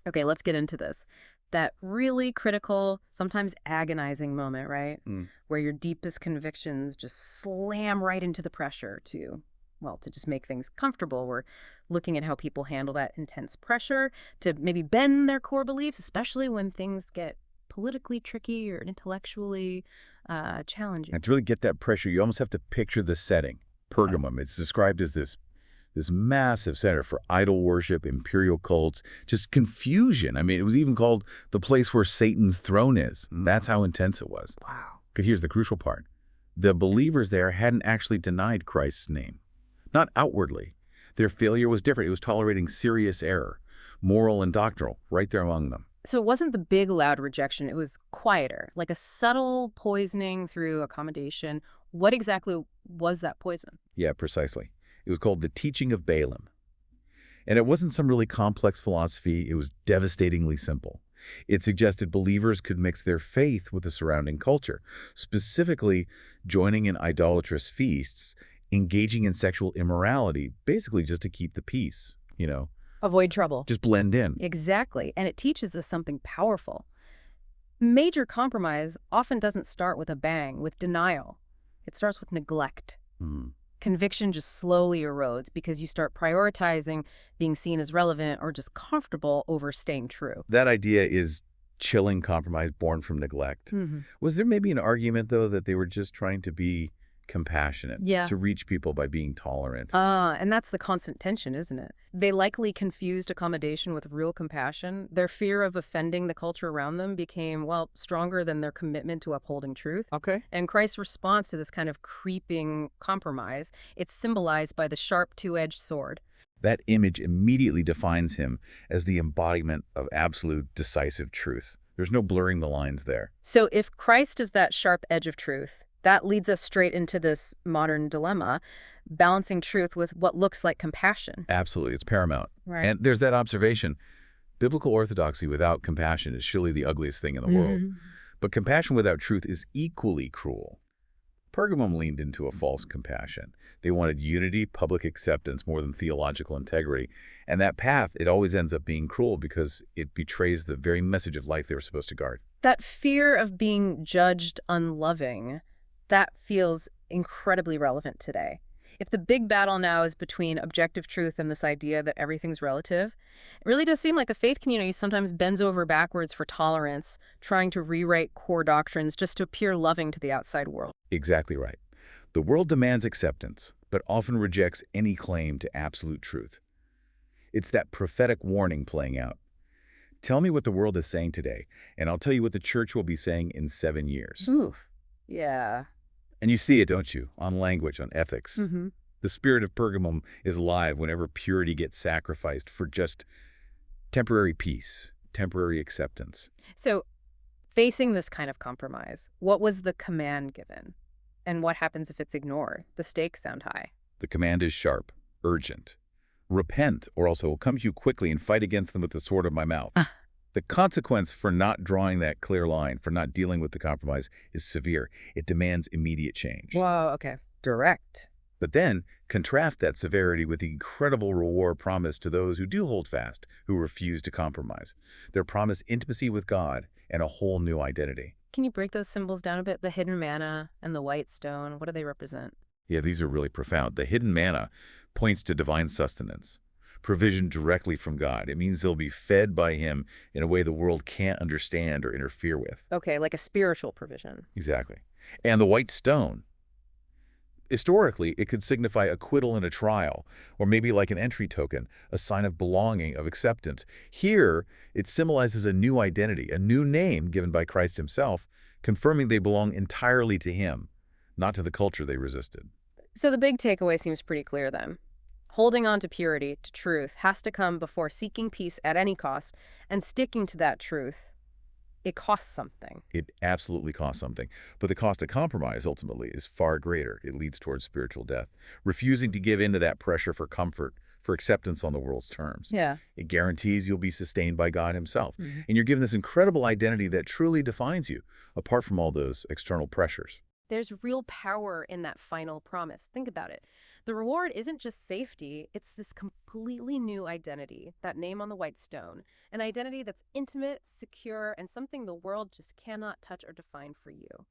Okay, let's get into this. That really critical, sometimes agonizing moment, right? Mm. Where your deepest convictions just slam right into the pressure to, well, to just make things comfortable. We're looking at how people handle that intense pressure to maybe bend their core beliefs, especially when things get politically tricky or intellectually challenging. And to really get that pressure, you almost have to picture the setting. Okay. Pergamum, it's described as this massive center for idol worship, imperial cults, just confusion. I mean, it was even called the place where Satan's throne is. That's how intense it was. Wow. But here's the crucial part. The believers there hadn't actually denied Christ's name. Not outwardly. Their failure was different. It was tolerating serious error, moral and doctrinal, right there among them. So it wasn't the big, loud rejection. It was quieter, like a subtle poisoning through accommodation. What exactly was that poison? Yeah, precisely. It was called the teaching of Balaam. And it wasn't some really complex philosophy. It was devastatingly simple. It suggested believers could mix their faith with the surrounding culture, specifically joining in idolatrous feasts, engaging in sexual immorality, basically just to keep the peace, Avoid trouble. just blend in. Exactly. And it teaches us something powerful. Major compromise often doesn't start with a bang, with denial. It starts with neglect. Hmm. Conviction just slowly erodes because you start prioritizing being seen as relevant or just comfortable over staying true. That idea is chilling compromise born from neglect. Was there maybe an argument, though, that they were just trying to be compassionate, Yeah. to reach people by being tolerant? And that's the constant tension, isn't it? They likely confused accommodation with real compassion. Their fear of offending the culture around them became, well, stronger than their commitment to upholding truth. Okay. And Christ's response to this kind of creeping compromise, it's symbolized by the sharp two-edged sword. That image immediately defines him as the embodiment of absolute decisive truth. There's no blurring the lines there. So if Christ is that sharp edge of truth, that leads us straight into this modern dilemma, balancing truth with what looks like compassion. Absolutely, it's paramount. Right. And there's that observation. Biblical orthodoxy without compassion is surely the ugliest thing in the world. But compassion without truth is equally cruel. Pergamum leaned into a false compassion. They wanted unity, public acceptance, more than theological integrity. And that path, it always ends up being cruel because it betrays the very message of life they were supposed to guard. That fear of being judged unloving, that feels incredibly relevant today. If the big battle now is between objective truth and this idea that everything's relative, it really does seem like the faith community sometimes bends over backwards for tolerance, trying to rewrite core doctrines just to appear loving to the outside world. Exactly right. The world demands acceptance, but often rejects any claim to absolute truth. It's that prophetic warning playing out. Tell me what the world is saying today, and I'll tell you what the church will be saying in 7 years. Ooh, yeah. And you see it, don't you, on language, on ethics. The spirit of Pergamum is alive whenever purity gets sacrificed for just temporary peace, temporary acceptance. So, facing this kind of compromise, what was the command given? And what happens if it's ignored? The stakes sound high. The command is sharp, urgent. Repent, or else I will come to you quickly and fight against them with the sword of my mouth. The consequence for not drawing that clear line, for not dealing with the compromise, is severe. It demands immediate change. Whoa, okay. Direct. But then, contrast that severity with the incredible reward promised to those who do hold fast, who refuse to compromise. They're promised intimacy with God and a whole new identity. Can you break those symbols down a bit? The hidden manna and the white stone, what do they represent? Yeah, these are really profound. The hidden manna points to divine sustenance, provision directly from God. It means they'll be fed by him in a way the world can't understand or interfere with. Okay, like a spiritual provision. Exactly. And the white stone, historically, it could signify acquittal in a trial, or maybe like an entry token, a sign of belonging, of acceptance. Here, it symbolizes a new identity, a new name given by Christ himself, confirming they belong entirely to him, not to the culture they resisted. So the big takeaway seems pretty clear then. Holding on to purity, to truth, has to come before seeking peace at any cost, and sticking to that truth, it costs something. It absolutely costs something. But the cost of compromise, ultimately, is far greater. It leads towards spiritual death. Refusing to give in to that pressure for comfort, for acceptance on the world's terms. Yeah. It guarantees you'll be sustained by God himself. And you're given this incredible identity that truly defines you, apart from all those external pressures. There's real power in that final promise. Think about it. The reward isn't just safety, it's this completely new identity, that name on the white stone, an identity that's intimate, secure, and something the world just cannot touch or define for you.